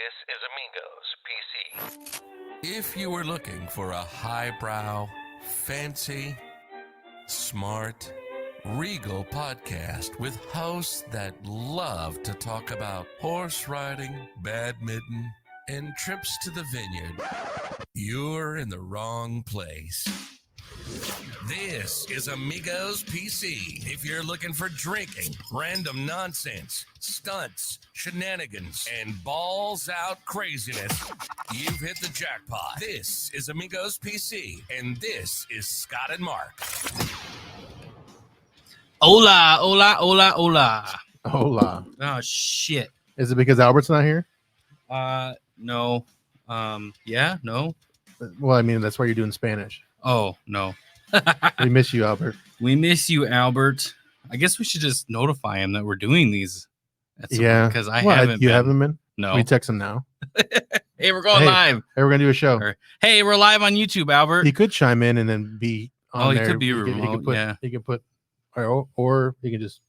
This is Amigos PC. If you were looking for a highbrow, fancy, smart, regal podcast with hosts that love to talk about horse riding, badminton, and trips to the vineyard, you're in the wrong place. This is Amigos PC. If you're looking for drinking, random nonsense, stunts, shenanigans, and balls out craziness, you've hit the jackpot. This is Amigos PC, and this is Scott and Mark. Hola, hola, hola, hola. Hola. Oh, shit. Is it because Albert's not here? No. Yeah, no. Well, I mean, that's why you're doing Spanish. Oh, no. We miss you, Albert. We miss you, Albert. I guess we should just notify him that we're doing these. Yeah. Because I haven't You been. haven't been? No. We text him now. Hey, we're going live. Hey, we're going to do a show. Hey, we're live on YouTube, Albert. He could chime in and then be on there. He could be remote, yeah. He can put, or he can just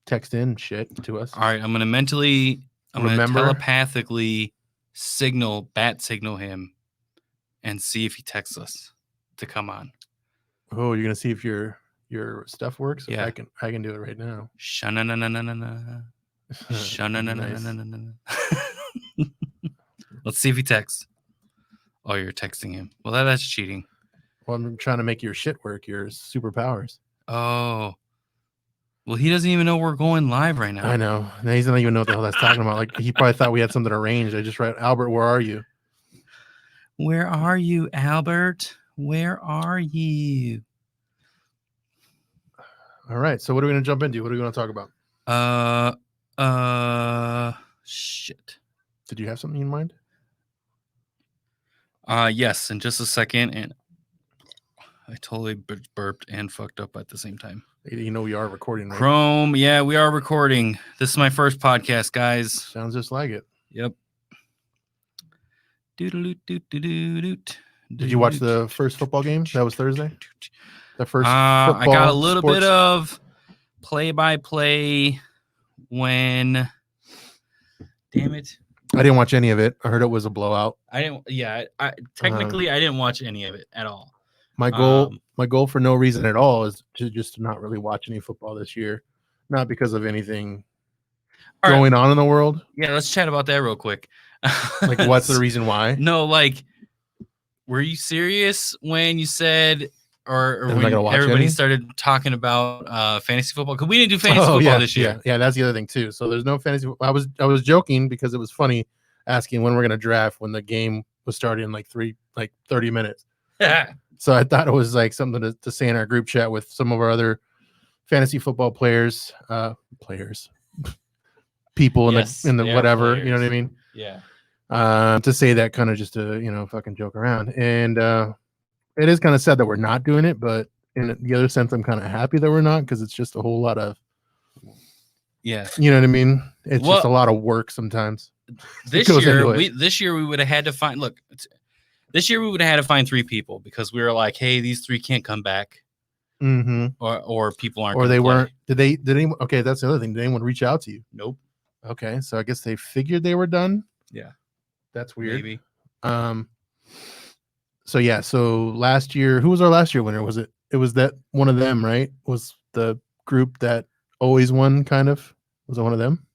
text in shit to us. All right, I'm going to telepathically bat signal him and see if he texts us to come on. Oh, you're going to see if your stuff works? Yeah. I can do it right now. Sha-na-na-na-na-na. Let's see if he texts. Oh, you're texting him. Well, that's cheating. Well, I'm trying to make your shit work, your superpowers. Oh. Well, he doesn't even know we're going live right now. I know. Now he doesn't even know what the hell that's talking about. Like, he probably thought we had something arranged. I just write, Albert, where are you? Where are you, Albert? Where are you? All right. So what are we going to jump into? What are we going to talk about? Shit. Did you have something in mind? Yes, in just a second, and I totally burped and fucked up at the same time. You know we are recording, right? Chrome, yeah, we are recording. This is my first podcast, guys. Sounds just like it. Yep. Did you watch the first football game? That was Thursday? The first football I got a little bit of play-by-play when... Damn it. I didn't watch any of it. I heard it was a blowout. I didn't watch any of it at all. My goal for no reason at all is to just not really watch any football this year. Not because of anything going on in the world. Yeah, let's chat about that real quick. Like, what's the reason why? No, like, were you serious when you said, or when everybody started talking about fantasy football? Because we didn't do fantasy football this year. Yeah, that's the other thing too. So there's no fantasy. I was joking because it was funny asking when we're gonna draft when the game was starting in like 30 minutes. So I thought it was like something to say in our group chat with some of our other fantasy football players, people in the whatever, players. you know what I mean? Yeah. To say that kind of just to fucking joke around, and it is kind of sad that we're not doing it, but in the other sense, I'm kind of happy that we're not because it's just a whole lot of, you know what I mean? It's just a lot of work sometimes. This year we would have had to find. Look, this year we would have had to find 3 people because we were like, hey, these 3 can't come back, or people aren't, or they weren't. Did anyone? Okay, that's the other thing. Did anyone reach out to you? Nope. Okay, so I guess they figured they were done. Yeah, that's weird. Maybe. So last year, who was our last year winner? Was it? It was that one of them, right? Was the group that always won? Kind of. Was it one of them?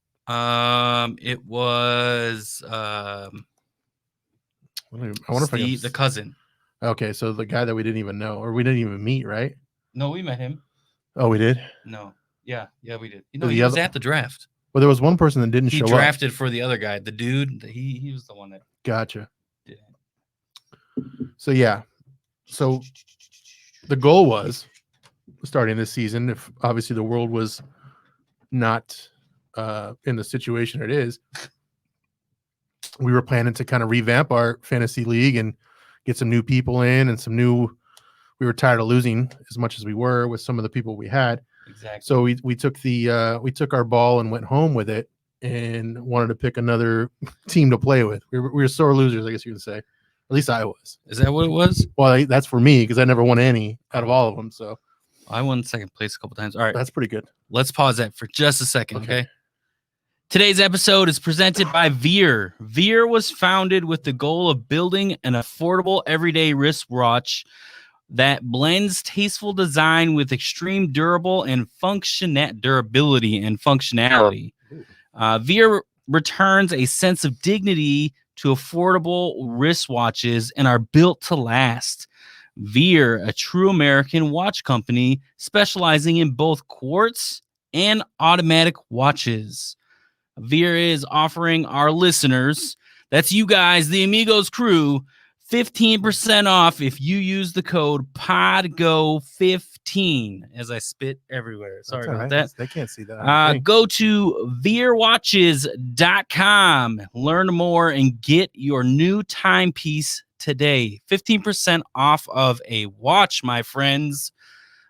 It was. I wonder if the cousin. Okay, so the guy that we didn't even know, or we didn't even meet, right? No, we met him. Oh, we did? No. Yeah, we did. He was at the draft. Well, there was one person that didn't show up. He drafted for the other guy. The dude, he was the one that. Gotcha. Did. So, yeah. So, the goal was, starting this season, if obviously the world was not in the situation it is, we were planning to kind of revamp our fantasy league and get some new people in and we were tired of losing as much as we were with some of the people we had. Exactly. So we took our ball and went home with it and wanted to pick another team to play with. We were sore losers, I guess you can say. At least I was. Is that what it was? Well, that's for me because I never won any out of all of them. So I won second place a couple times. All right. That's pretty good. Let's pause that for just a second, okay? Today's episode is presented by Veer. Veer was founded with the goal of building an affordable everyday wristwatch that blends tasteful design with extreme durability and functionality. Veer returns a sense of dignity to affordable wristwatches and are built to last. Veer, a true American watch company specializing in both quartz and automatic watches. Veer is offering our listeners, that's you guys, the Amigos crew, 15% off if you use the code PODGO15 as I spit everywhere. Sorry about that. They can't see that. Go to veerwatches.com. Learn more and get your new timepiece today. 15% off of a watch, my friends.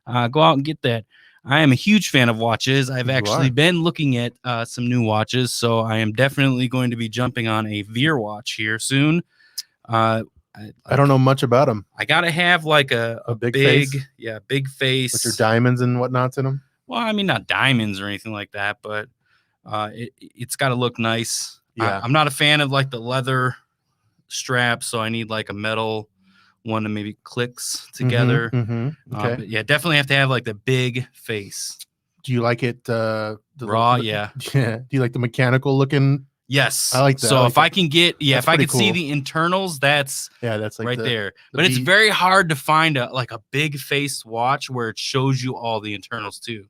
Go out and get that. I am a huge fan of watches. I've actually been looking at some new watches, so I am definitely going to be jumping on a Veer watch here soon. I don't know much about them. I gotta have like a big face? Yeah, big face with your diamonds and whatnots in them. Well, I mean, not diamonds or anything like that, but it's got to look nice. Yeah, I'm not a fan of like the leather strap, so I need like a metal one that maybe clicks together. Okay. But yeah, definitely have to have like the big face. Do you like it raw? Yeah. Do you like the mechanical looking? Yes, I like that. So like if I can get, if I can cool. see the internals, that's like right there. But it's very hard to find a big face watch where it shows you all the internals too.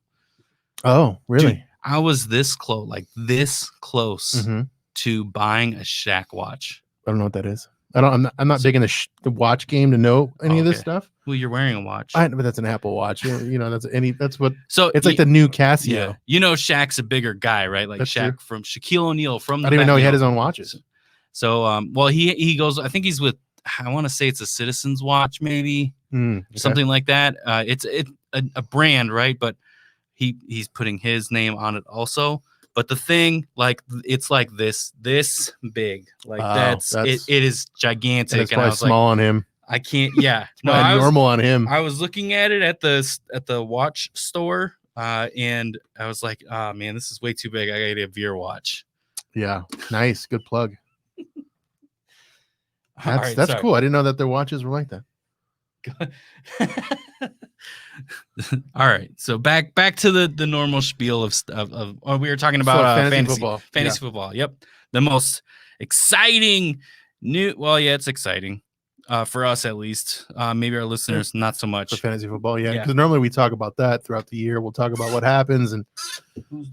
Oh, really? Dude, I was this close to buying a Shaq watch. I don't know what that is. I'm not big in the watch game to know any of this stuff. Well, you're wearing a watch. But that's an Apple Watch. That's what. So it's like the new Casio. Yeah. You know, Shaq's a bigger guy, right? Like that's Shaq true. From Shaquille O'Neal from. I didn't even know he had his own watches. So, well, he goes. I think he's with. I want to say it's a Citizens watch, maybe something like that. It's a brand, right? But he's putting his name on it also. But the thing, like, it's like this big, like that's it is gigantic. And I was small on him. I can't. Yeah, no, normal on him. I was looking at it at the watch store, and I was like, oh man, this is way too big. I gotta get a Veer watch. Yeah, nice, good plug. That's cool. I didn't know that their watches were like that. All right, so back to the normal spiel of we were talking about fantasy football. Yep, the most exciting new. Well, yeah, it's exciting for us at least. Maybe our listeners not so much for fantasy football. Yeah, because normally we talk about that throughout the year. We'll talk about what happens, and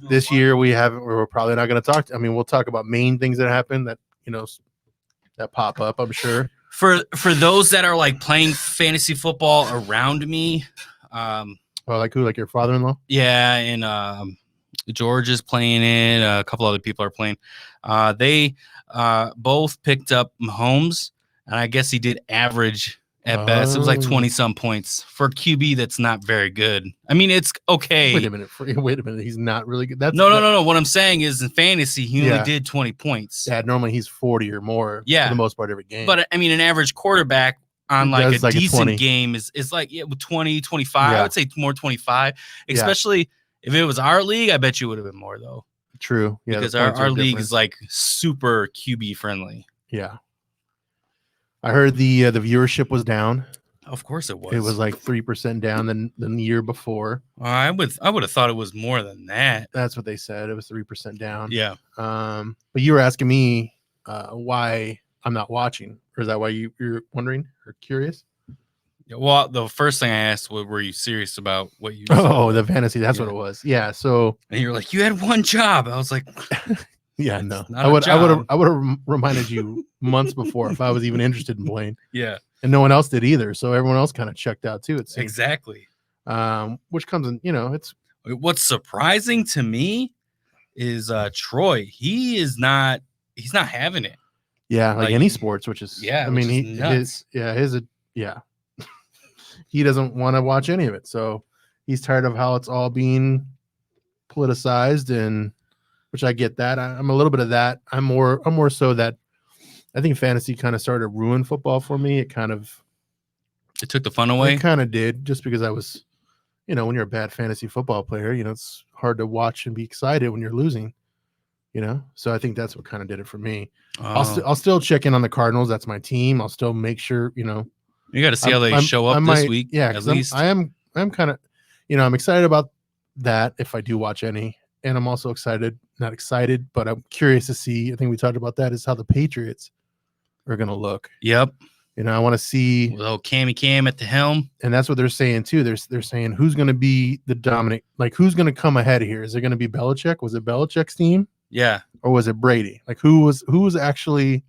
this year we're probably not going to talk. I mean, we'll talk about main things that happen that that pop up. I'm sure. For those that are like playing fantasy football around me. Like who? Like your father-in-law? Yeah, and George is playing it. A couple other people are playing. They both picked up Mahomes, and I guess he did average at best. It was like 20-some points for QB. That's not very good. I mean, it's okay. Wait a minute. He's not really good. No. What I'm saying is in fantasy, he only did 20 points. Yeah, normally he's 40 or more. Yeah, for the most part every game. But I mean, an average quarterback on like a decent game is like 20, 25. I would say more 25, especially if it was our league. I bet you would have been more though. True. Yeah, because our league is like super QB friendly. Yeah. I heard the viewership was down. Of course it was. It was like 3% down than the year before. I would have thought it was more than that. That's what they said. It was 3% down. Yeah. But you were asking me why I'm not watching, or is that why you're wondering or curious? Well, the first thing I asked was, were you serious about what you saw? The fantasy, that's what it was. Yeah. So and you're like, you had one job. I was like, yeah, no. I would have reminded you months before if I was even interested in playing. Yeah. And no one else did either. So everyone else kind of checked out too, it seems. Exactly. Which comes in, it's what's surprising to me is Troy. He's not having it. Yeah, like any sports, which is I mean, he doesn't want to watch any of it. So he's tired of how it's all being politicized, and which I get that. I'm a little bit of that. I'm more so that I think fantasy kind of started to ruin football for me. It took the fun away. It kind of did, just because I was, when you're a bad fantasy football player, it's hard to watch and be excited when you're losing. So I think that's what kind of did it for me. Oh, I'll still check in on the Cardinals. That's my team. I'll still make sure, you got to see how they show up this week. Yeah, at least. I'm kind of, I'm excited about that if I do watch any, and I'm also not excited, but I'm curious to see. I think we talked about that is how the Patriots are going to look. Yep. I want to see with old Cam at the helm, and that's what they're saying too. They're saying who's going to be the dominant, like who's going to come ahead here. Is it going to be Belichick? Was it Belichick's team? Yeah. Or was it Brady? Like who was actually?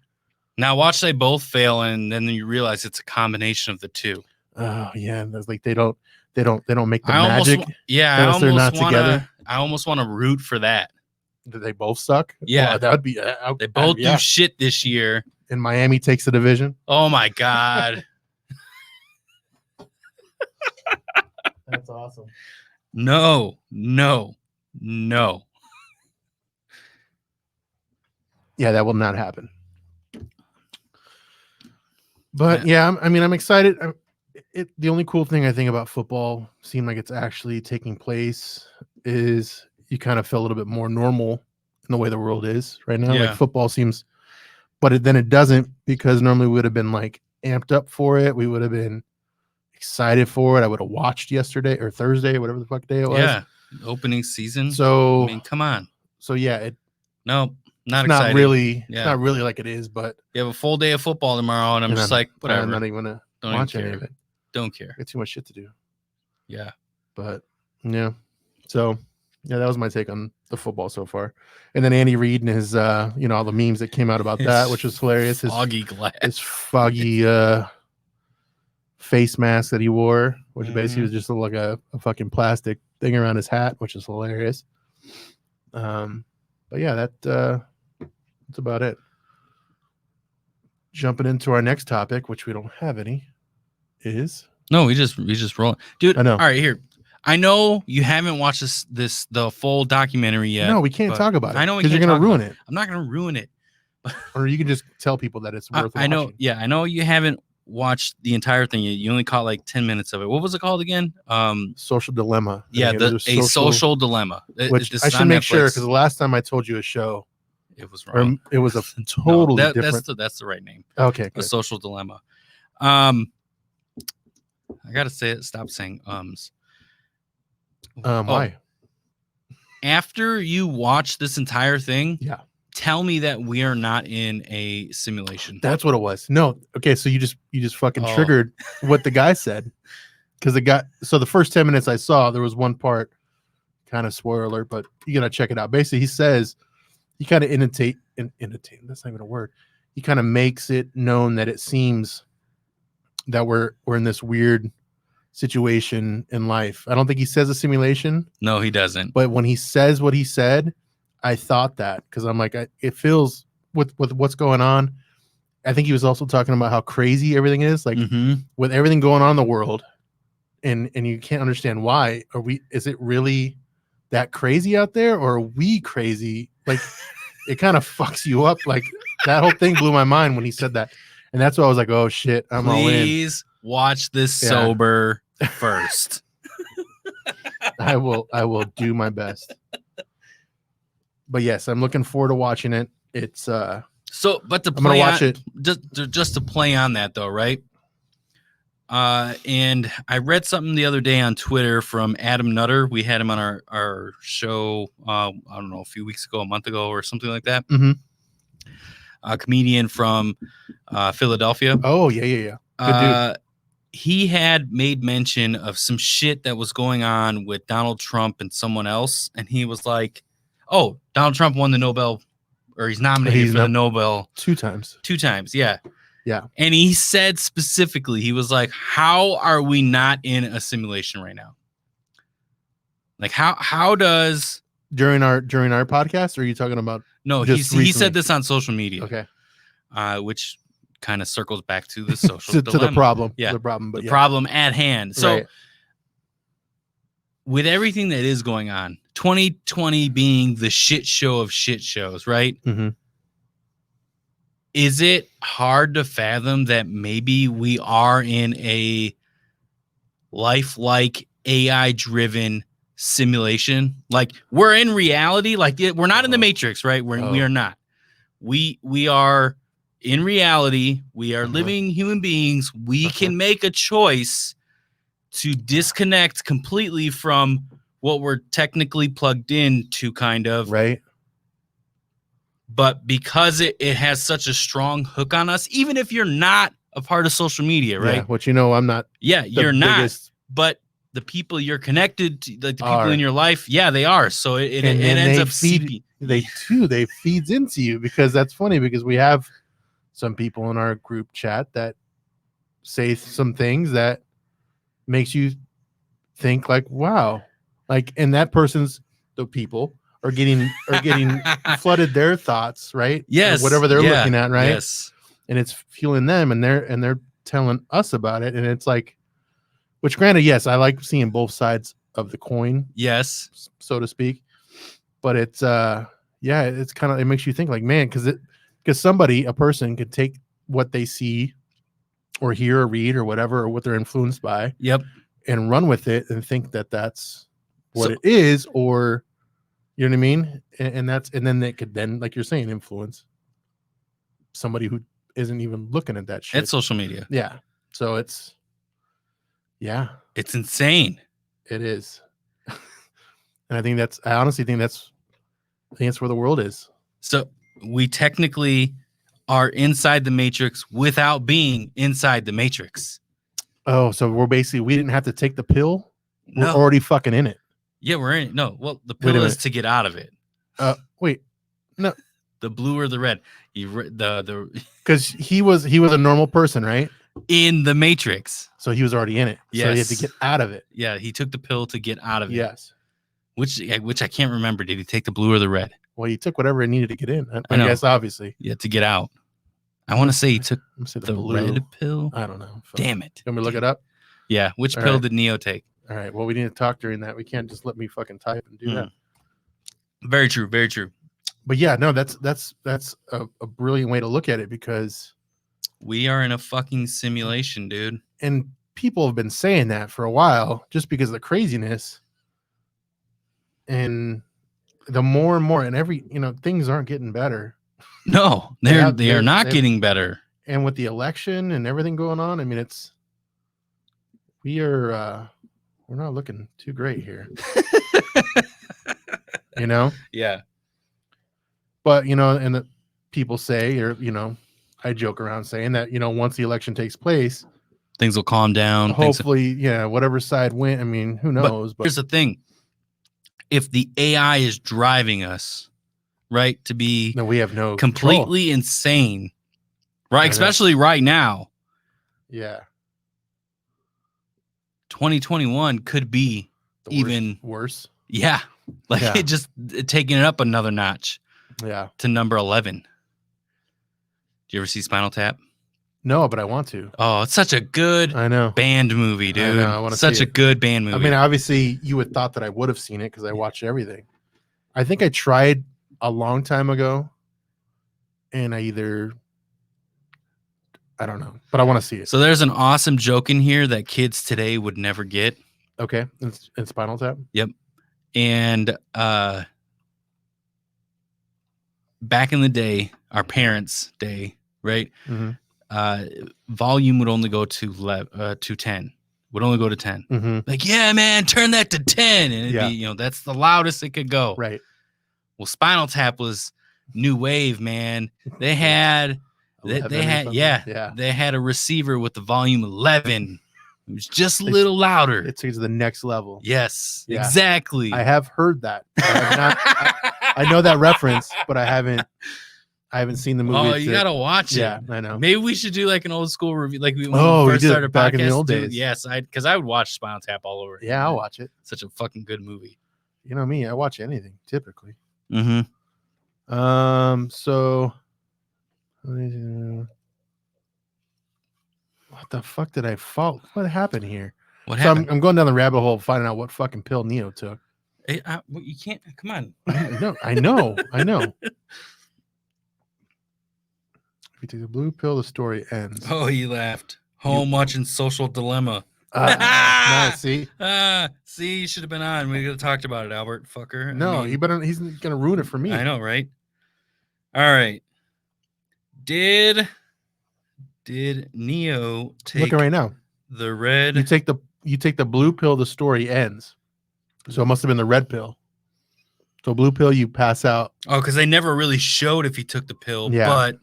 Now watch they both fail, and then you realize it's a combination of the two. Oh yeah, that's like they don't make the I magic. Unless they're not together. I almost want to root for that. Do they both suck? Yeah, that would be. They both do shit this year. And Miami takes the division. Oh my god, that's awesome. No. Yeah, that will not happen. But yeah, I'm excited. The only cool thing I think about football seemed like it's actually taking place is you kind of feel a little bit more normal in the way the world is right now. Yeah. Like football seems, but then it doesn't, because normally we would have been like amped up for it. We would have been excited for it. I would have watched yesterday or Thursday, whatever the fuck day it was. Yeah, opening season. So I mean, come on. So yeah, not it's exciting. not really. Yeah. It's not really like it is, but you have a full day of football tomorrow, and I'm just like, whatever. I'm not even gonna watch any of it. Don't care. Got too much shit to do. Yeah, but yeah. So yeah, that was my take on the football so far. And then Andy Reid and his, all the memes that came out about that, which was hilarious. His foggy face mask that he wore, which basically was just like a fucking plastic thing around his hat, which is hilarious. But yeah, that's about it. Jumping into our next topic, which we don't have any, is we just rolling, dude. I know. All right, here. I know you haven't watched the full documentary yet. No, we can't talk about it. I know because you're gonna ruin it. I'm not gonna ruin it. Or you can just tell people that it's worth. I know. Yeah, I know you haven't watched the entire thing yet. You only caught like 10 minutes of it. What was it called again? Social Dilemma. Yeah, a social dilemma. Which I should make sure, because the last time I told you a show, it was wrong. It was a totally different. That's the right name. Okay, a social dilemma. I gotta say it. Stop saying ums. Why? After you watch this entire thing, yeah, tell me that we are not in a simulation. That's what it was. No, okay, so you just fucking triggered what the guy said, because so the first 10 minutes I saw, there was one part, kind of spoiler alert, but you gotta check it out. Basically, he says he kind of intimate. That's not even a word. He kind of makes it known that it seems that we're in this weird situation in life. I don't think he says a simulation. No, he doesn't. But when he says what he said, I thought that, because I'm like, it feels with what's going on. I think he was also talking about how crazy everything is, like with everything going on in the world, and you can't understand why. Is it really that crazy out there, or are we crazy? Like, it kind of fucks you up. Like, that whole thing blew my mind when he said that, and that's why I was like, oh shit, I'm all in. Please watch this sober first. I will do my best. But yes, I'm looking forward to watching it. It's but to I'm gonna watch it just to play on that though, right? And I read something the other day on Twitter from Adam Nutter. We had him on our show, I don't know, a few weeks ago, a month ago, or something like that. A comedian from Philadelphia. Oh yeah. Good dude. He had made mention of some shit that was going on with Donald Trump and someone else, and he was like, "Oh, Donald Trump won the Nobel, or he's nominated for the Nobel 2 times. 2 times, yeah." Yeah. And he said specifically, he was like, "How are we not in a simulation right now? Like, how does during our podcast, or are you talking about?" No, he said this on social media. Okay. Which kind of circles back to the social to the problem. Yeah. The problem, but the problem at hand. So right. With everything that is going on, 2020 being the shit show of shit shows, right? Is it hard to fathom that maybe we are in a lifelike AI-driven simulation. Like we're in reality. Like we're not in the Matrix, right? We are not. We are in reality. We are living human beings. We can make a choice to disconnect completely from what we're technically plugged in to, kind of. Right. But because it has such a strong hook on us, even if you're not a part of social media, right? Yeah, which I'm not. Yeah, you're not. Biggest... But the people you're connected to, like the people in your life, yeah, they are. So it ends up seeping. They feeds into you, because that's funny, because we have some people in our group chat that say some things that makes you think like, wow, like, and that the people are getting flooded their thoughts, right? Yes, or whatever they're looking at, right? Yes, and it's fueling them, and they're telling us about it, and it's like, which granted, yes, I like seeing both sides of the coin, yes, so to speak, but it's it's kind of, it makes you think like, man, because a person could take what they see or hear or read or whatever, or what they're influenced by, and run with it and think that that's what it is, or you know what I mean, and then they could then, like you're saying, influence somebody who isn't even looking at that shit. It's social media. Yeah, so it's insane. It is. And I honestly think that's where the world is. So we technically are inside the Matrix without being inside the Matrix. Oh, so we didn't have to take the pill? We're already fucking in it. Yeah, we're in it. No, well, the pill is to get out of it. Wait. No. The blue or the red? Because he was a normal person, right? In the Matrix. So he was already in it. Yes. So he had to get out of it. Yeah, he took the pill to get out of it. Yes. Which I can't remember. Did he take the blue or the red? Well, he took whatever it needed to get in. I guess, obviously. Yeah, to get out. I want to say he took the red pill. I don't know. Damn it. You want me to look it up? Yeah. Which pill did Neo take? All right. Well, we need to talk during that. We can't just let me fucking type and do that. Very true. Very true. But yeah, no, that's a brilliant way to look at it, because we are in a fucking simulation, dude. And people have been saying that for a while, just because of the craziness. And the more and more, and things aren't getting better. No, they are not getting better. And with the election and everything going on, I mean, we're not looking too great here. Yeah. But and the people say, or I joke around saying that once the election takes place, things will calm down. Hopefully, whatever side win. I mean, who knows? But here's the thing: if the AI is driving us, right, to be we have no completely control. Insane, right? Especially right now. Yeah. 2021 could be even worse. Yeah. It just taking it up another notch. Yeah. To number 11. Do you ever see Spinal Tap? No, but I want to. Oh, it's such a good band movie, dude. I want to such see a good band movie. I mean, obviously you would thought that I would have seen it because I watched everything. I think I tried a long time ago, and I don't know, but I want to see it. So there's an awesome joke in here that kids today would never get. Okay. In Spinal Tap? Yep. And back in the day, our parents' day, right? Mm-hmm. Volume would only go to 10. Would only go to 10. Mm-hmm. Like, yeah, man, turn that to 10. And it'd be, that's the loudest it could go. Right. Well, Spinal Tap was new wave, man. They had they had a receiver with the volume 11. It was just a little louder. It takes the next level. Yes, exactly. I have heard that. I know that reference, but I haven't seen the movie. Oh, you gotta watch it. Yeah, I know. Maybe we should do like an old school review, like when we first did started back podcast, in the old days. Yes, because I would watch Spinal Tap all over. Yeah, I'll watch it. Such a fucking good movie. You know me, I watch anything typically. Mm-hmm. So what the fuck did I fall? What happened here? What happened? I'm going down the rabbit hole finding out what fucking pill Neo took. You can't. Come on. No, I know. If you take the blue pill, the story ends. Oh, he laughed. Home watching Social Dilemma. Nice. See, See, you should have been on. We could have talked about it, Albert, fucker. no, I mean, he's gonna ruin it for me. I know, right? All right. Did Neo take Looking right now. the red? You take the blue pill, the story ends. So it must have been the red pill. So blue pill, you pass out. Oh, because they never really showed if he took the pill. Yeah. But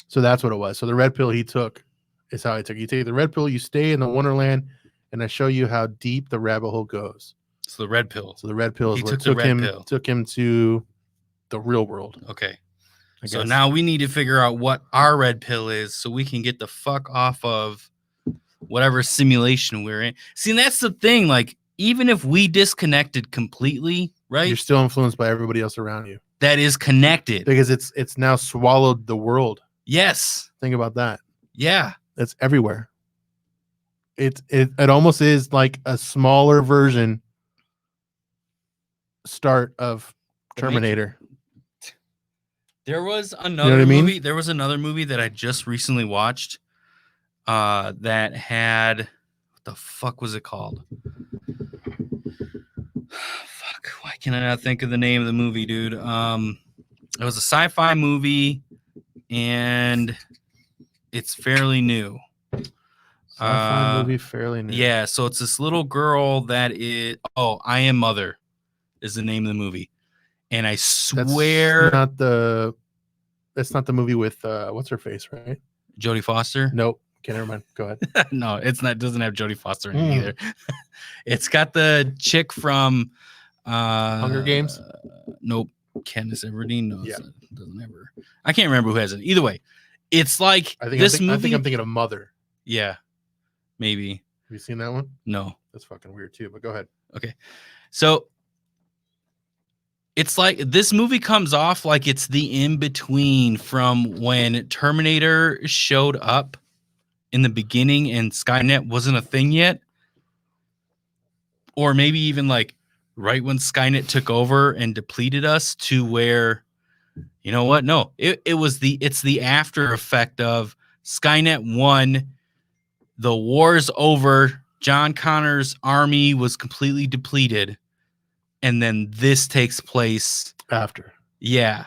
So that's what it was. So the red pill he took is how he took. You take the red pill, you stay in the Wonderland, and I show you how deep the rabbit hole goes. it's the red pill. So the red pill is He what took the red pill. took him to the real world. Okay. I So guess. now we need to figure out what our red pill is so we can get the fuck off of whatever simulation we're in. See, and that's the thing. Like, even if we disconnected completely, right? You're still influenced by everybody else around you That is connected. because it's now swallowed the world. Yes. Think about that. Yeah. It's everywhere. It almost is like a smaller version start of The Matrix. Terminator. There was another what I mean? movie. There was another movie that I just recently watched that had what the fuck was it called? Fuck, why can I not think of the name of the movie, dude? It was a sci-fi movie and it's fairly new. Sci-fi movie fairly new. Yeah, so it's this little girl that is I Am Mother is the name of the movie. And I swear That's not the movie with what's her face, right? Jodie Foster. Nope. Okay, never mind. Go ahead. No, it's not. Doesn't have Jodie Foster in it Mm. either. It's got the chick from Hunger Games? Nope. Katniss Everdeen. No, Yeah. it doesn't have her. I can't remember who has it. Either way, it's like I think this I movie. think I'm thinking of Mother. Yeah, maybe. Have you seen that one? No. That's fucking weird too, but go ahead. So it's like this movie comes off like it's the in between from when Terminator showed up in the beginning and Skynet wasn't a thing yet. Or maybe even like right when Skynet took over and depleted us to where, you know what? No, it's the after effect of Skynet won, the war's over, John Connor's army was completely depleted, and then this takes place. After. Yeah.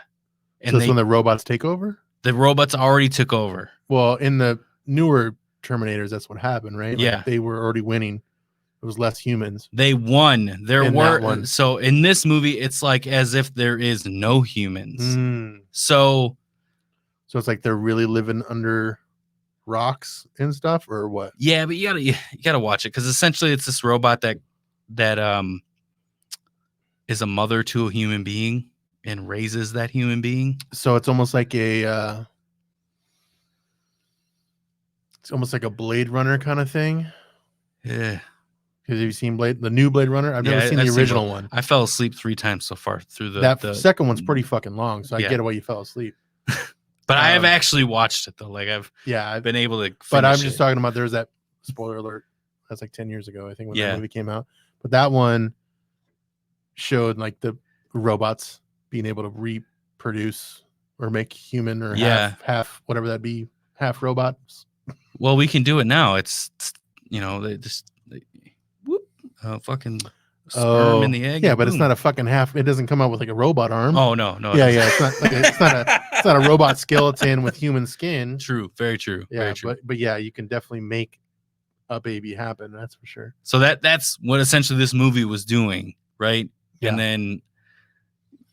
And So that's when the robots take over? the robots already took over. Well, in the newer Terminators, that's what happened, right? Like, Yeah. they were already winning. It was less humans. They won. There In that one. so in this movie, it's like as if there is no humans. Mm. So So it's like they're really living under rocks and stuff, or what? yeah, but you gotta watch it because essentially it's this robot that is a mother to a human being and raises that human being. So it's almost like it's almost like a Blade Runner kind of thing. Yeah, Because have you seen the new Blade Runner? I've never seen the original one. I fell asleep 3 times so far through That second one's pretty fucking long, so I Yeah. get why you fell asleep. But I have um, actually watched it though. Like I've Yeah, been able to. but I'm finish just it. talking about there's that spoiler alert. That's like 10 years ago, I think, when Yeah. that movie came out. But that one showed like the robots being able to reproduce or make human or Yeah. half whatever that be, half robots. Well, we can do it now. It's they just whoop, fucking sperm in the egg. Yeah, and but it's boom. not a fucking half. It doesn't come out with like a robot arm. Oh no. yeah, yeah. It's not like it's not a robot skeleton with human skin. True. Very true. Yeah, very true. but yeah, you can definitely make a baby happen. That's for sure. So that's what essentially this movie was doing, right? Yeah. And then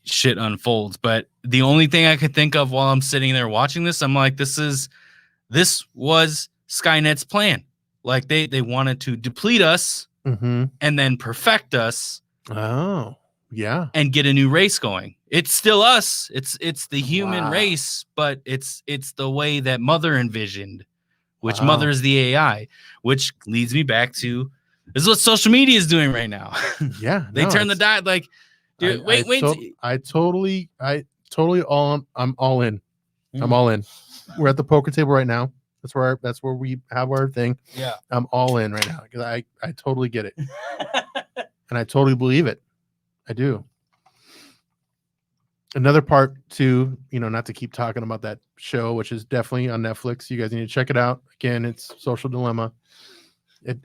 shit unfolds. But the only thing I could think of while I'm sitting there watching this, I'm like, this was Skynet's plan. Like they wanted to deplete us Mm-hmm. and then perfect us Oh, yeah. and get a new race going. It's still us. It's the human Wow. race, but it's the way that Mother envisioned, which Wow. Mother is the AI, which leads me back to this is what social media is doing right now. Yeah. They no, turn the it's- dial like, dude, wait. I totally I'm all in. Mm. I'm all in. We're at the poker table right now. That's where we have our thing. Yeah. I'm all in right now because I totally get it and I totally believe it. I do. Another part too, not to keep talking about that show, which is definitely on Netflix. You guys need to check it out. Again, it's Social Dilemma.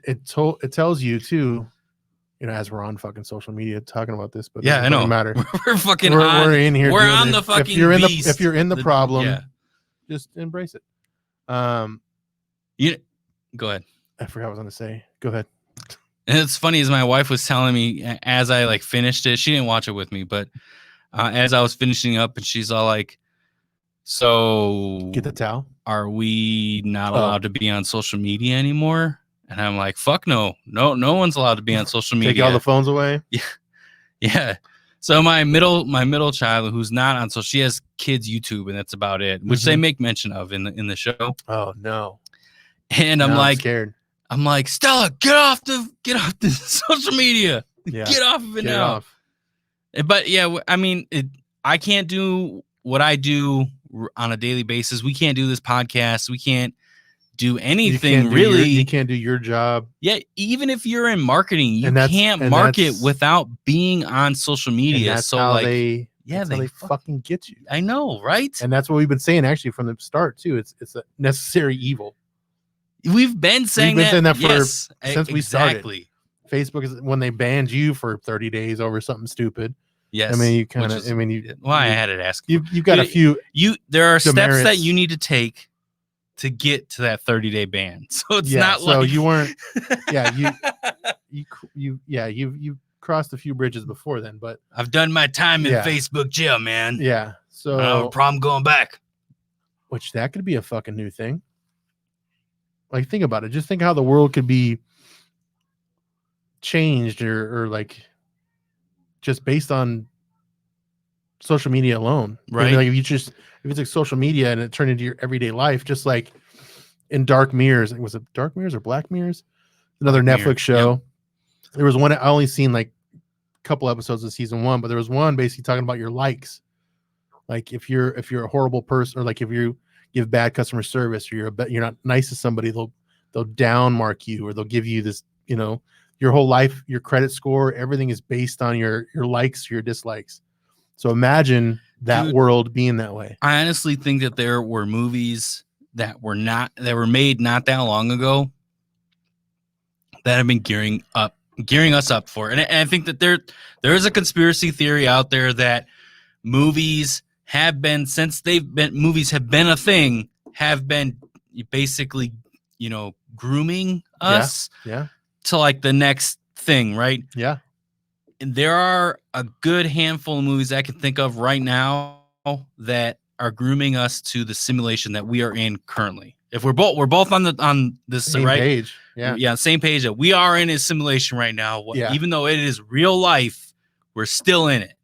it tells you too, as we're on fucking social media talking about this, but Yeah, I know. matter. We're fucking we're in here. We're on the fucking if you're in beast. if you're in the problem, yeah. just embrace it. Go ahead. I forgot what I was going to say. Go ahead. And it's funny as my wife was telling me as I like finished it, she didn't watch it with me, but as I was finishing up, and she's all like, "So Get the towel. Are we not allowed to be on social media anymore?" And I'm like, "Fuck no, no one's allowed to be on social media. Take all the phones away." Yeah. So my middle child, who's not on social, she has kids YouTube, and that's about it, which they make mention of in the show. Oh no. And I'm scared. I'm like, Stella, get off the social media. Yeah. Get off of it now. But yeah, I mean, I can't do what I do on a daily basis. We can't do this podcast. We can't do anything really. You can't do your job. Yeah, even if you're in marketing, you can't market without being on social media. And that's so how like, they they fucking get you. I know, right? And that's what we've been saying actually from the start too. It's a necessary evil. We've been saying that since we started. Facebook is when they banned you for 30 days over something stupid. Yes. I mean, I had it asked. You've got a few. There are demerits. steps that you need to take to get to that 30-day ban. So it's not so like you weren't. Yeah, you crossed a few bridges before then, but I've done my time in Facebook jail, man. Yeah. So I don't have a problem going back. Which that could be a fucking new thing. Like, think about it. Just think how the world could be changed or like just based on social media alone. Right. Like if it's like social media and it turned into your everyday life, just like in Dark Mirrors. Was it Dark Mirrors or Black Mirrors? Another Netflix show. Yep. There was one, I only seen like a couple episodes of season 1, but there was one basically talking about your likes. Like if you're a horrible person, or like if you give bad customer service, or you're not nice to somebody, they'll down mark you, or they'll give you this, your whole life, your credit score, everything is based on your likes, your dislikes. So imagine that world being that way. I honestly think that there were movies that were made not that long ago that have been gearing us up for it. And I think that there is a conspiracy theory out there that movies have been, since movies have been a thing, have been basically, grooming us to like the next thing, right? Yeah. And there are a good handful of movies I can think of right now that are grooming us to the simulation that we are in currently. If we're both on this same right page. Yeah, same page, that we are in a simulation right now. Even though it is real life, we're still in it.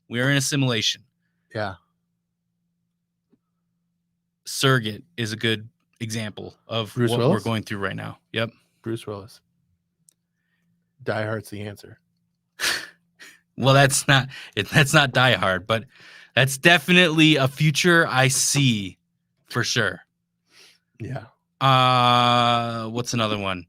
We are in a simulation. Yeah. Surrogate is a good example of Bruce what Willis? we're going through right now. Yep. Bruce Willis. Die Hard's the answer. Well, that's not Die Hard, but that's definitely a future I see for sure. Yeah. What's another one?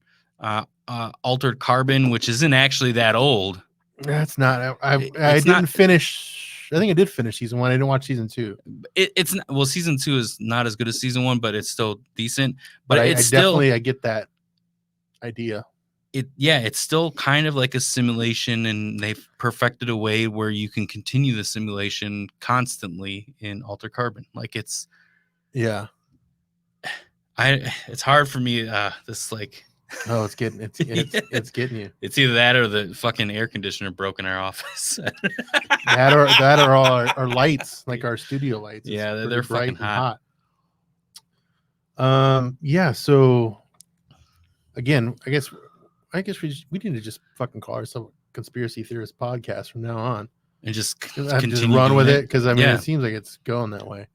Altered Carbon, which isn't actually that old. That's not. I didn't finish. I think I did finish season 1. I didn't watch season 2. It's not, well, season 2 is not as good as season 1, but it's still decent. But I it's still definitely I get that idea. It's still kind of like a simulation, and they've perfected a way where you can continue the simulation constantly in Altered Carbon. Like it's hard for me. This like. Oh, it's getting you. It's either that or the fucking air conditioner broke in our office. that or all our lights, like our studio lights. Yeah, they're fucking hot. Yeah. So again, I guess we need to just fucking call ourselves a conspiracy theorist podcast from now on, and just run with it, because I mean it seems like it's going that way.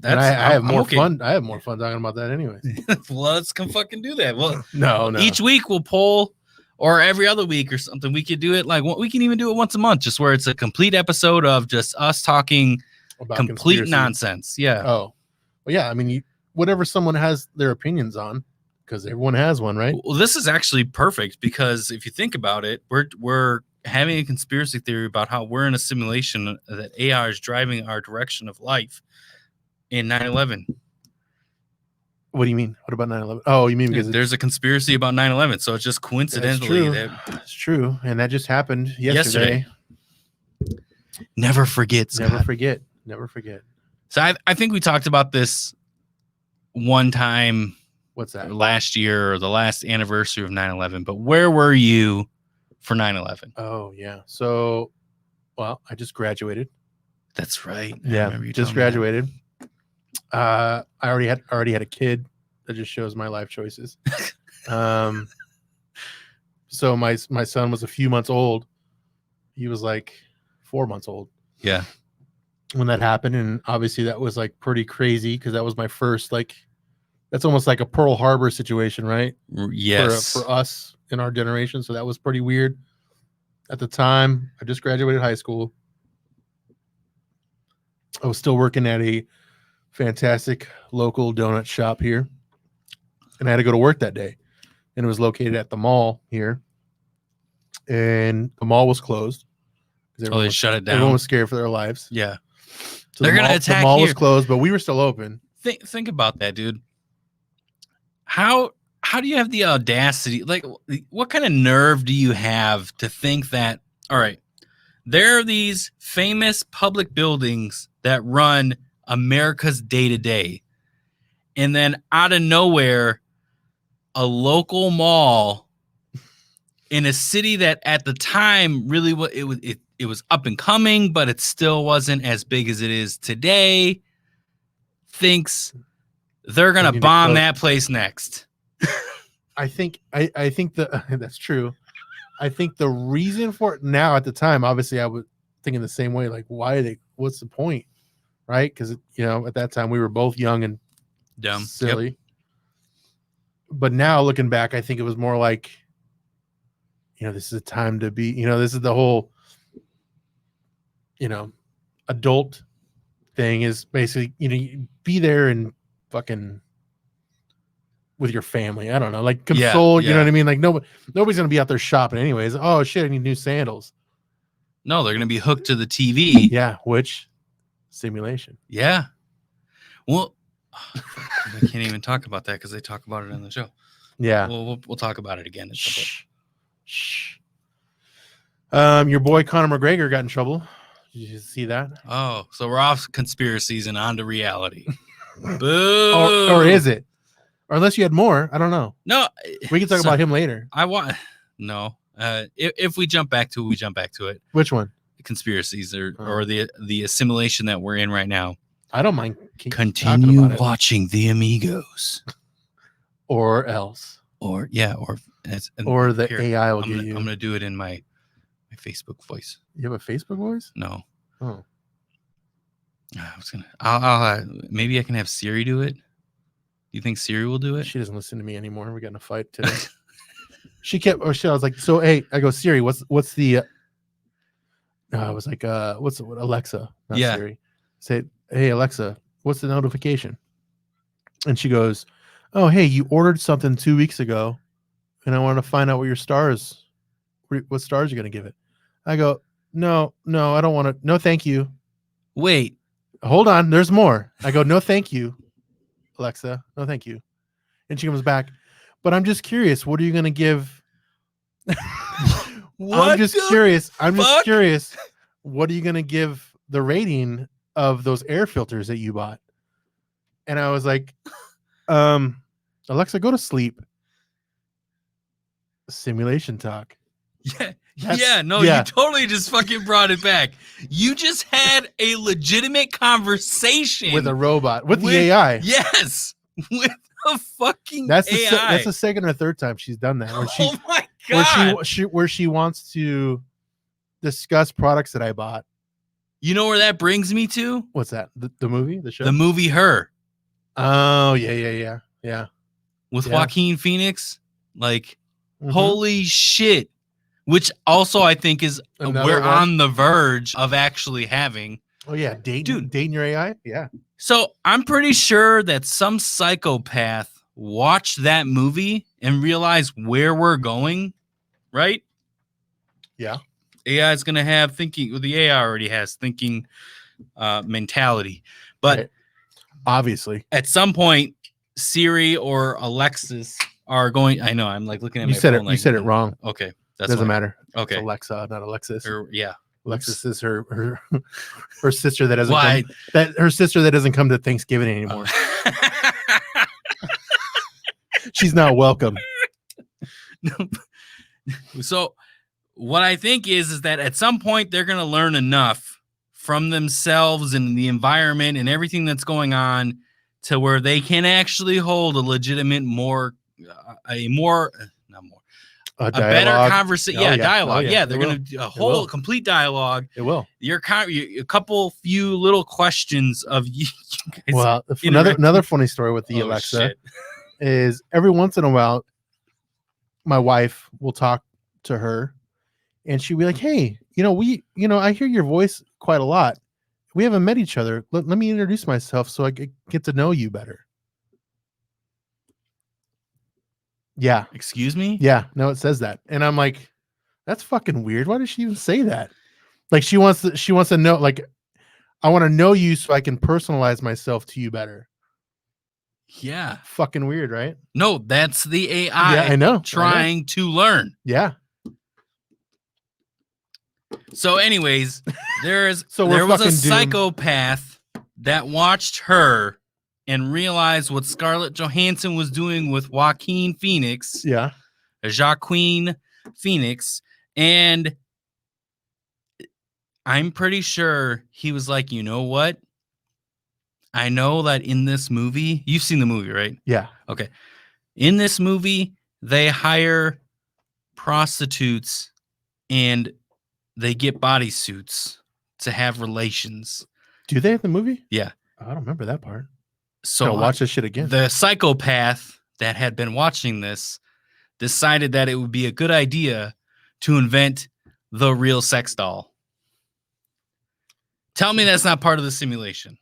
And I have more fun. I have more fun talking about that anyways. Well, let's come fucking do that. Well, no. Each week we'll poll, or every other week or something. We could do it like we can even do it once a month, just where it's a complete episode of just us talking about complete nonsense. Yeah. Oh, well, yeah. I mean, whatever someone has their opinions on, because everyone has one, right? Well, this is actually perfect, because if you think about it, we're having a conspiracy theory about how we're in a simulation that AI is driving our direction of life in 9/11. What do you mean? What about 9/11? Oh, you mean because There's a conspiracy about 9/11, so it's just coincidentally that it's true, and that just happened yesterday. Never forget, Scott. Never forget. So I think we talked about this one time. What's that? Last year or the last anniversary of 9/11. But where were you for 9/11? Oh yeah. So, well, I just graduated. That's right. Yeah, just graduated. I already had a kid. That just shows my life choices. So my son was a few months old. He was like 4 months old. Yeah. When that happened, and obviously that was like pretty crazy because that was my first like. That's almost like a Pearl Harbor situation, right? Yes. For us in our generation. So that was pretty weird. At the time, I just graduated high school. I was still working at a fantastic local donut shop here. And I had to go to work that day. And it was located at the mall here. And the mall was closed. They shut it down. Everyone was scared for their lives. Yeah. So They're going to attack the mall here. was closed, but we were still open. Think about that, dude. How do you have the audacity? Like, what kind of nerve do you have to think that, all right, there are these famous public buildings that run America's day-to-day, and then out of nowhere, a local mall in a city that at the time really it was up and coming, but it still wasn't as big as it is today, thinks they're going to bomb that place next. I think that's true. I think the reason for it now at the time, obviously I was thinking the same way, like what's the point? Right? Because at that time we were both young and dumb, silly. Yep. But now looking back, I think it was more like, this is a time to be, this is the whole, adult thing is basically, you be there and fucking with your family. I don't know, like console, you know what I mean? Like nobody's gonna be out there shopping anyways. Oh shit, I need new sandals. No, they're gonna be hooked to the TV. Yeah, which simulation. Yeah. Well, I can't even talk about that because they talk about it on the show. Yeah. We'll talk about it again. Shh. Your boy Conor McGregor got in trouble. Did you see that? Oh, so we're off conspiracies and on to reality. Boo. Or is it? Or unless you had more, I don't know. No, we can talk about him later. No. If we jump back to it, we jump back to it. Which one? Conspiracies or the assimilation that we're in right now. I don't mind. Continue watching The Amigos, or else, or the AI will get you. I'm gonna do it in my Facebook voice. You have a Facebook voice? No. Oh. I was gonna. I'll maybe I can have Siri do it. Do you think Siri will do it? She doesn't listen to me anymore. We got in a fight today. I was like, so hey, I go, Siri, what's the I was like, what's Alexa, not Siri. Say, hey Alexa, what's the notification? And she goes, oh hey, you ordered something 2 weeks ago, and I want to find out what stars you're gonna give it. I go, no, I don't want to. No, thank you. Wait, hold on. There's more. I go, no, thank you, Alexa. No, thank you. And she comes back, but I'm just curious. What are you gonna give? I'm just curious. What are you gonna give the rating of those air filters that you bought? And I was like, Alexa, go to sleep. Simulation talk. Yeah. You totally just fucking brought it back. You just had a legitimate conversation with a robot, with the AI. Yes, with a fucking AI. That's the second or third time she's done that. Oh my god! Where she wants to discuss products that I bought. You know where that brings me to? What's that? The movie, the show, the movie Her. Oh yeah. With Joaquin Phoenix, like holy shit. Which also I think is we're on the verge of actually having. Oh yeah, dating your AI. Yeah. So I'm pretty sure that some psychopath watched that movie and realized where we're going, right? Yeah. AI is going to have thinking. Well, the AI already has thinking mentality, but obviously, at some point, Siri or Alexis are going. I know. I'm like looking at You my said phone. it. Like, You said it wrong. Okay, that's Doesn't fine. matter. Okay, It's Alexa, not Alexis. yeah. Alexis is her sister that doesn't Why? her sister that doesn't come to Thanksgiving anymore. She's not welcome. So what I think is that at some point they're going to learn enough from themselves and the environment and everything that's going on to where they can actually hold a legitimate a better conversation. Oh, Dialogue. Oh, Yeah, they're It going will. to a whole complete dialogue. It will. A couple few little questions of you guys. Well, another funny story with the Alexa shit. is every once in a while, my wife will talk to her, and she'll be like, "Hey, I hear your voice quite a lot. We haven't met each other. Let me introduce myself so I get to know you better." Yeah. Excuse me? Yeah. No, it says that, and I'm like, that's fucking weird. Why does she even say that? Like she wants to know. Like, I want to know you so I can personalize myself to you better. Yeah. Fucking weird, right? No, that's the AI. Yeah, I know. Trying to learn. Yeah. So, anyways, there was fucking a psychopath that watched her and realized what Scarlett Johansson was doing with Joaquin Phoenix. Yeah. Joaquin Phoenix. And I'm pretty sure he was like, you know what? I know that in this movie, you've seen the movie, right? Yeah. Okay. In this movie, they hire prostitutes and they get bodysuits to have relations. Do they have the movie? Yeah. I don't remember that part. So I'll watch this shit again. The psychopath that had been watching this decided that it would be a good idea to invent the real sex doll. Tell me that's not part of the simulation.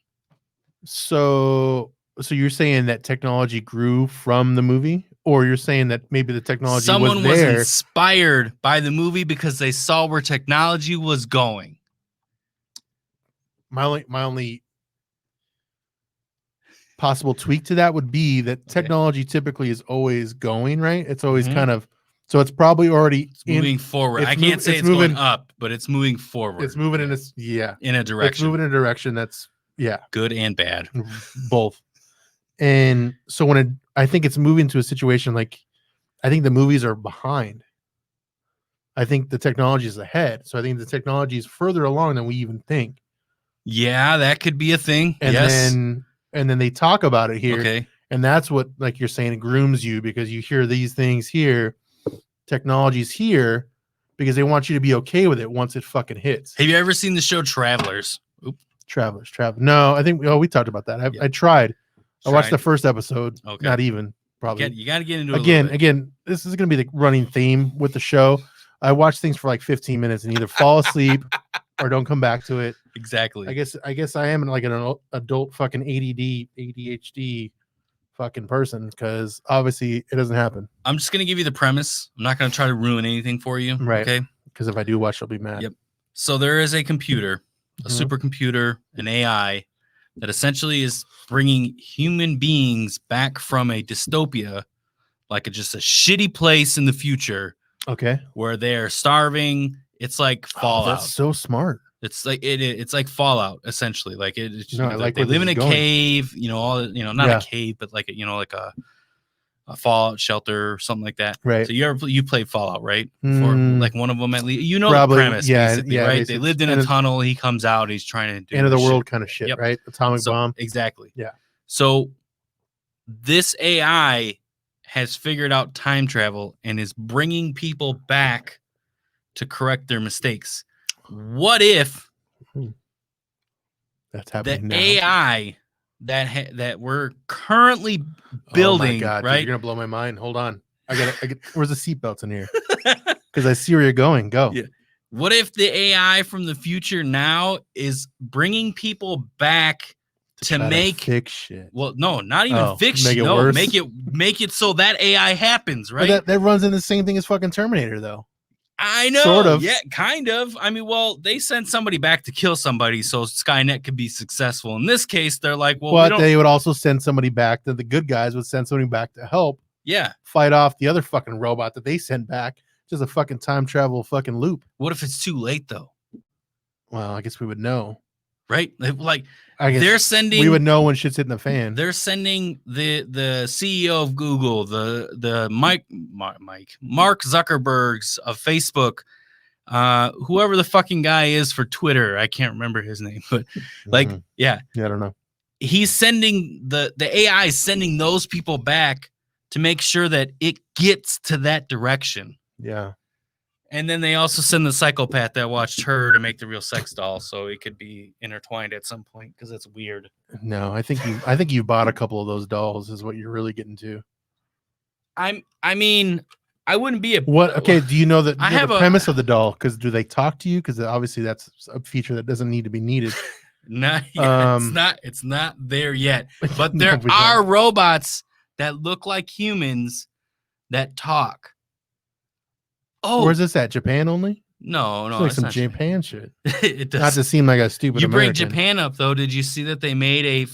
So you're saying that technology grew from the movie, or you're saying that maybe the technology Someone was there? was inspired by the movie because they saw where technology was going. My only possible tweak to that would be that technology typically is always going, right? It's always kind of, so it's probably already moving forward. I can't say it's moving going up, but it's moving forward. It's moving in a direction. It's moving in a direction that's good and bad, both. And so I think it's moving to a situation like, I think the movies are behind. I think the technology is ahead. So I think the technology is further along than we even think. Yeah, that could be a thing. And then they talk about it here. Okay. And that's what, like you're saying, it grooms you because you hear these things here. Technology's here because they want you to be okay with it once it fucking hits. Have you ever seen the show Travelers? Travelers. No, I think we talked about that. I tried. I watched the first episode. Okay. Not even probably. You got to get into it again. This is going to be the running theme with the show. I watch things for like 15 minutes and either fall asleep or don't come back to it. Exactly. I guess I am like an adult fucking ADHD fucking person because obviously it doesn't happen. I'm just going to give you the premise. I'm not going to try to ruin anything for you. Right. Okay. Because if I do watch, I'll be mad. Yep. So there is a computer, a supercomputer, an AI that essentially is bringing human beings back from a dystopia, like just a shitty place in the future. Okay. Where they're starving. It's like Fallout. Oh, that's so smart. It's like it's like Fallout essentially. Like it's like they live in a cave. Not a cave, but like like a Fallout shelter or something like that. Right. So you played Fallout, right? For like one of them at least. Probably, the premise, basically, right? Basically. They lived in a tunnel. He comes out. He's trying to do end of the world kind of shit, right? Atomic bomb. Exactly. Yeah. So this AI has figured out time travel and is bringing people back to correct their mistakes. What if that's happening now? AI that we're currently building, oh my God, right? Dude, you're gonna blow my mind. Hold on, I get. Where's the seatbelts in here? Because I see where you're going. Go. Yeah. What if the AI from the future now is bringing people back to make fix shit? Well, no, not even fix shit. No, make it so that AI happens, right? But that runs in the same thing as fucking Terminator, though. I know. Sort of. Yeah, kind of. I mean, well, they sent somebody back to kill somebody so Skynet could be successful. In this case, they're like, well, we But don't. they would also send somebody back. That the good guys would send somebody back to help Yeah. fight off the other fucking robot that they sent back. Just a fucking time travel fucking loop. What if it's too late though? Well, I guess we would know. Right? Like I guess they're sending. we would know when shit's hitting the fan. They're sending the CEO of Google, the Mark Zuckerbergs of Facebook, whoever the fucking guy is for Twitter. I can't remember his name, but like, yeah, I don't know. He's sending the AI is sending those people back to make sure that it gets to that direction. Yeah. And then they also send the psychopath that watched her to make the real sex doll, so it could be intertwined at some point because it's weird. No, I think you bought a couple of those dolls is what you're really getting to. I mean, I wouldn't be a What? Okay, do you know that I have the a- premise of the doll? Because do they talk to you? Because obviously that's a feature that doesn't need to be needed. Not yet. It's not there yet. But there No, we are don't. robots that look like humans that talk. Oh, Where's this at? Japan only? no, It's no, like it's some not Japan shit. It Not does. to seem like a stupid You bring American. Japan up though. Did you see that they made a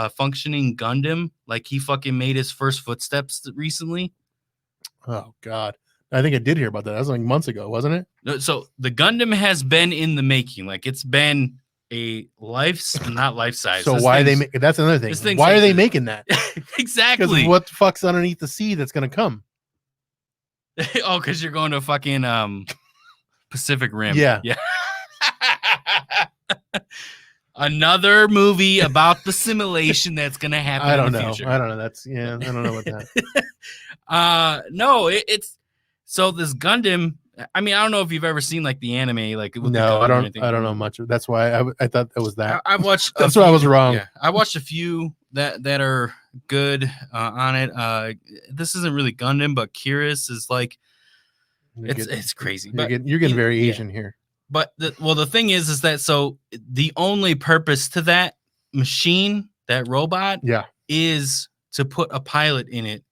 functioning Gundam? Like he fucking made his first footsteps recently. Oh God, I think I did hear about that. That was like months ago, wasn't it? No, so the Gundam has been in the making. Like it's been a not life size. So This why they thing's- make? That's another thing. this thing's Why are like they the- making that? exactly? Because what the fuck's underneath the sea that's gonna come? Oh, because you're going to fucking Pacific Rim. Yeah. Yeah. Another movie about the simulation that's gonna happen. I don't in the know. future. I don't know. That's I don't know about that. No, it's so this Gundam. I mean, I don't know if you've ever seen like the anime, like with the No, gun I or don't. anything. I don't know much. That's why I thought it was that. I've watched. a That's why I few- was wrong. Yeah, I watched a few that are good on it. This isn't really Gundam, but Curious is like it's crazy. You're But getting you- very yeah. Asian here. But the thing is that so the only purpose to that machine, that robot, Yeah. is to put a pilot in it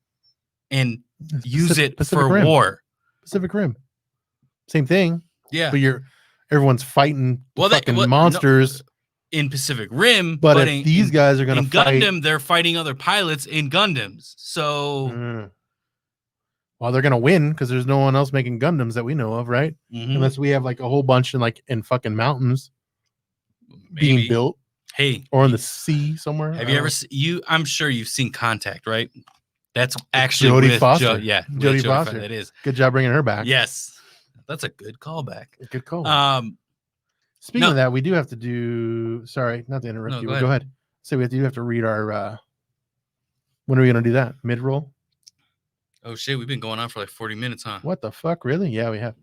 and It's use Pacific- it Pacific for Rim. war. Pacific Rim. Same thing. Yeah. But everyone's fighting fucking monsters. In Pacific Rim, but if in, these guys are gonna in fight, Gundam, they're fighting other pilots in Gundams. So well, they're gonna win because there's no one else making Gundams that we know of, right? mhm, Unless we have like a whole bunch in fucking mountains being maybe. built Hey, or in the sea somewhere. have you ever I'm sure you've seen Contact, right? That's actually Jodie with Foster. yeah, with Jodie Foster. That is. Good job bringing her back. Yes. That's a good callback. Good call. Speaking no. of that, we do have to do. Sorry, not to interrupt No, you. go But go ahead. So we have to read our. When are we gonna do that? Mid roll? Oh shit, we've been going on for like 40 minutes, huh? What the fuck? Really? Yeah, we have.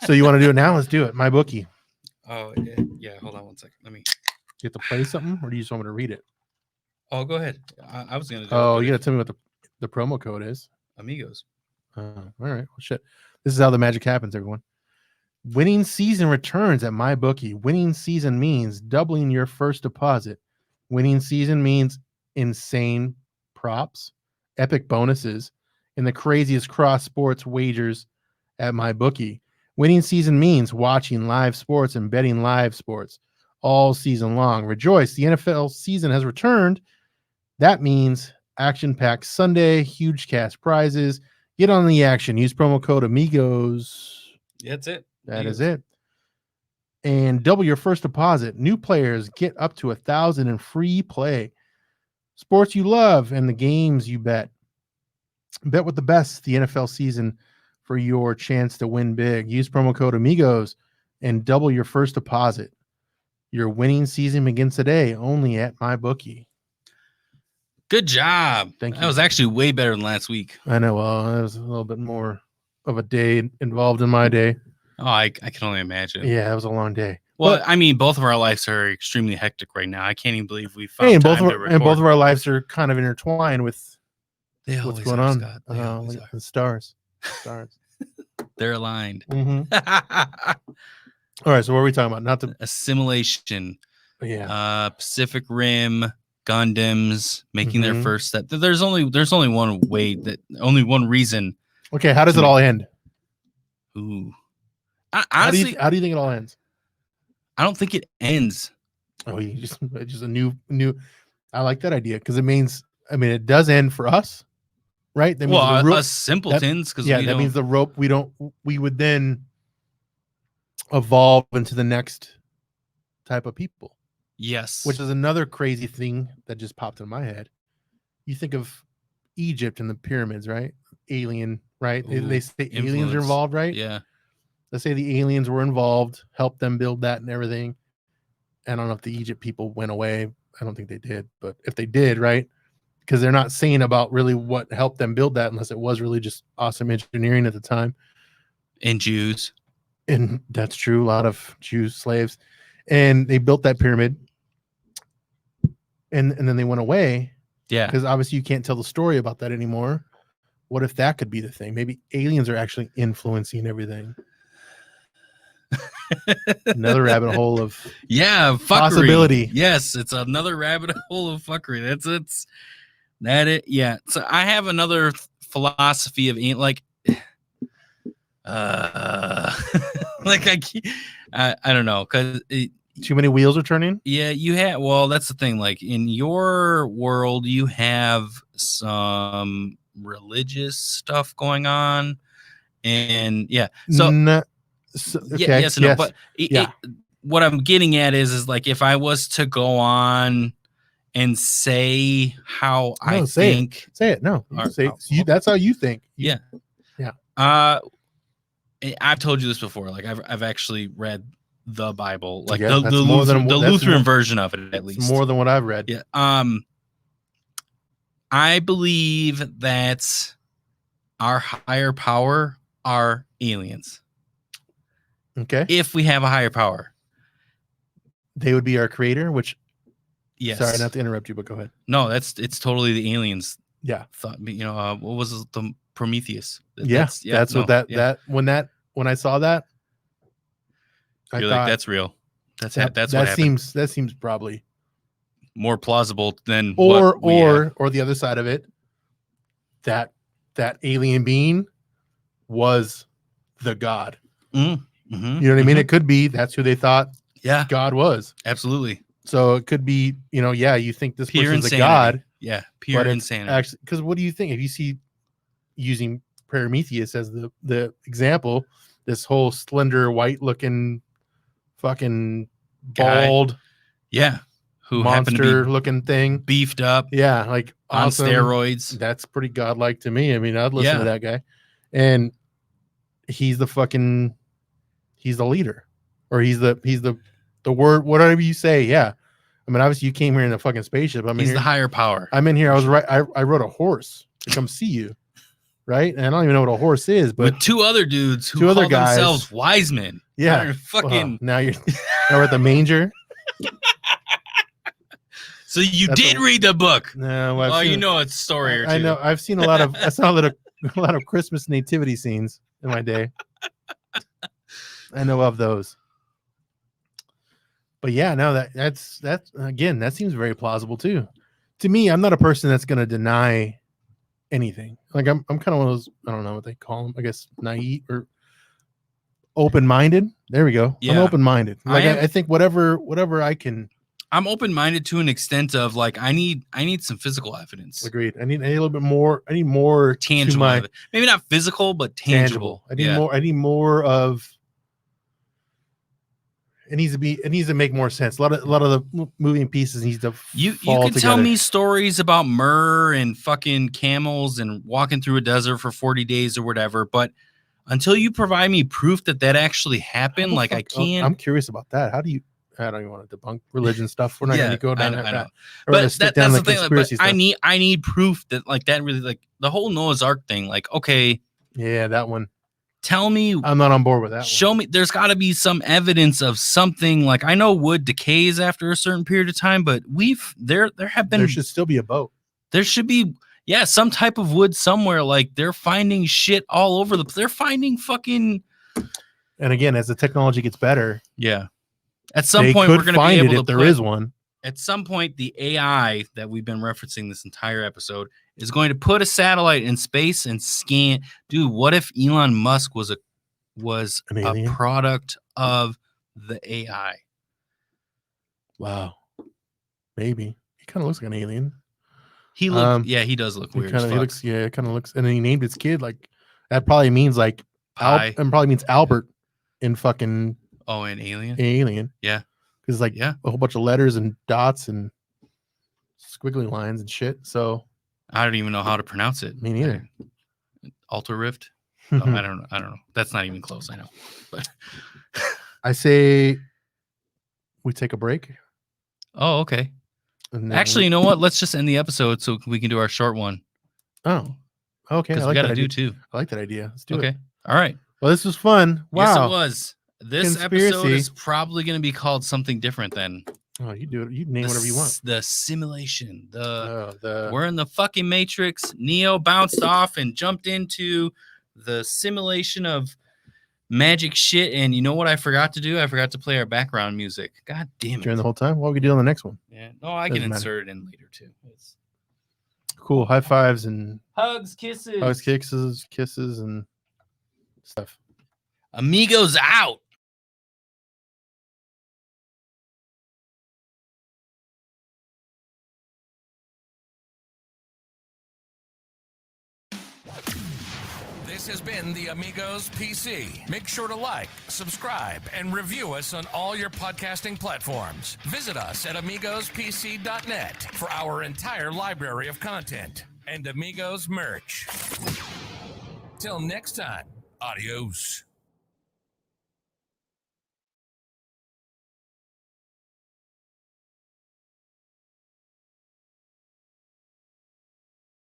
So you want to do it now? Let's do it. My bookie. Oh yeah. Hold on one second. Let me. You have to play something, or do you just want me to read it? Oh, go ahead. I was gonna do. Oh, it, you but gotta tell me what the promo code is. Amigos. All right. Well, shit. This is how the magic happens, everyone. Winning season returns at MyBookie. Winning season means doubling your first deposit. Winning season means insane props, epic bonuses, and the craziest cross sports wagers at MyBookie. Winning season means watching live sports and betting live sports all season long. Rejoice, the NFL season has returned. That means action-packed Sunday, huge cash prizes. Get on the action. Use promo code AMIGOS. That's it. That is it. And double your first deposit. New players get up to 1,000 in free play. Sports you love and the games you bet. Bet with the best the NFL season for your chance to win big. Use promo code AMIGOS and double your first deposit. Your winning season begins today only at MyBookie. Good job. Thank you. That was actually way better than last week. I know. Well, it was a little bit more of a day involved in my day. Oh, I can only imagine. Yeah, it was a long day. Well, But- I mean, both of our lives are extremely hectic right now. I can't even believe we found Hey, and time both to record. of our lives are kind of intertwined with They what's always going are, on. Scott. They always Look at are. the stars. Stars. They're aligned. Mhm. All right. So what are we talking about? Not the Assimilation, yeah. Pacific Rim, Gundams making their Mhm. first step. There's only one way only one reason. Okay. How does it all end? Ooh, Honestly, how do you think it all ends? I don't think it ends. Oh, you just a new. I like that idea because it means. I mean, it does end for us, right? That means Well, the us simpletons, because that means the rope. We would then evolve into the next type of people, yes, which is another crazy thing that just popped in my head. You think of Egypt and the pyramids, right? Alien, right? They say aliens are influence. involved, right? Yeah. Let's say the aliens were involved, helped them build that and everything. I don't know if the Egypt people went away. I don't think they did, but if they did, right? Because they're not saying about really what helped them build that unless it was really just awesome engineering at the time. And Jews. And that's true. A lot of Jews, slaves. And they built that pyramid. And then they went away. Yeah. Because obviously you can't tell the story about that anymore. What if that could be the thing? Maybe aliens are actually influencing everything. Another rabbit hole of fuckery. possibility. Yes, it's another rabbit hole of fuckery. Yeah. So I have another philosophy of like I don't know, because too many wheels are turning. Yeah, you have. Well, that's the thing. Like in your world, you have some religious stuff going on, and yeah. So okay. yes and no. But what I'm getting at is like if I was to go on and say how I think, say it. No, that's how you think. Yeah. I've told you this before. Like I've actually read the Bible, like the Lutheran version of it, at least. More than what I've read. Yeah. I believe that our higher power are aliens. Okay. If we have a higher power, they would be our creator. Which, yes. Sorry, not to interrupt you, but go ahead. No, it's totally the aliens. Yeah. Thought, what was it, the Prometheus? That's when I saw that, I thought that's real. That seems probably more plausible than or the other side of it, that alien being was the God. Mm-hmm. You know what I mean? It could be that's who they thought God was. Absolutely. So it could be, you think this pure person's insanity. a God. Yeah, pure insanity. Actually, because what do you think if you see using Prometheus as the example, this whole slender, white looking, fucking bald, who monster looking thing, beefed up, like on awesome steroids. That's pretty godlike to me. I mean, I'd listen to that guy, and he's the leader, or he's the word, whatever you say. Yeah, I mean, obviously you came here in a fucking spaceship. I mean, he's the higher power. I'm in here. I was right. I rode a horse to come see you. Right, and I don't even know what a horse is, but with two other dudes who call themselves wise men. Yeah, fucking. Now we're at the manger. So that's read the book. No, you know it's a story or two. I know. I've seen a lot of. I saw a lot of Christmas nativity scenes in my day. I know of those. But yeah, no, that's again, that seems very plausible too. To me, I'm not a person that's going to deny anything. Like I'm kind of one of those, I don't know what they call them, I guess naive or open-minded. There we go. I'm open-minded. Like I think whatever I can. I'm open-minded to an extent of like I need some physical evidence. Agreed. I need a little bit more. I need more tangible. Maybe not physical, but tangible. I need more of. It needs to make more sense. A lot of the moving pieces needs to you can tell me stories about myrrh and fucking camels and walking through a desert for 40 days or whatever, but until you provide me proof that actually happened, like I can't. I'm curious about that. How do you? I don't even want to debunk religion stuff. We're not going to go down that. But that's the thing. Like, I need proof that like that really, like the whole Noah's Ark thing. Like, okay, yeah, that one. Tell me, I'm not on board with that. Show me. There's got to be some evidence of something. Like I know wood decays after a certain period of time, but there should still be a boat. There should be some type of wood somewhere. Like they're finding shit all over they're finding fucking. And again, as the technology gets better, at some point we're going to be able to. If there is one. At some point, the AI that we've been referencing this entire episode is going to put a satellite in space and scan. Dude, what if Elon Musk was a was An a alien? product of the AI. Wow. Maybe. He kind of looks like an alien. He does look weird as He fuck. looks, yeah, it kind of looks, and then he named his kid like that. Probably means like Pie. and probably means Albert in fucking Oh, an alien. Alien. Yeah. Because like Yeah. a whole bunch of letters and dots and squiggly lines and shit. So I don't even know how to pronounce it. me neither. Alter Rift. No, I don't know. That's not even close. I know. But I say we take a break. oh, okay. And then Actually, you know what? Let's just end the episode so we can do our short one. oh, okay. Because I we like got to that do idea. two. I like that idea. Let's do Okay. it. All right. Well, this was fun. Wow. Yes, it was. This episode Conspiracy. is probably going to be called something different than Oh, you do it. You name whatever you want. the simulation. The We're in the fucking Matrix. Neo bounced off and jumped into the simulation of magic shit. And you know what I forgot to do? I forgot to play our background music. God damn it. during the whole time. What we do on the next one? Yeah. No, I can Doesn't matter. insert it in later too. It's Cool. High fives and hugs, kisses. kisses and stuff. Amigos out. This has been the Amigos PC. Make sure to like, subscribe, and review us on all your podcasting platforms. Visit us at AmigosPC.net for our entire library of content and Amigos merch. Till next time, adios.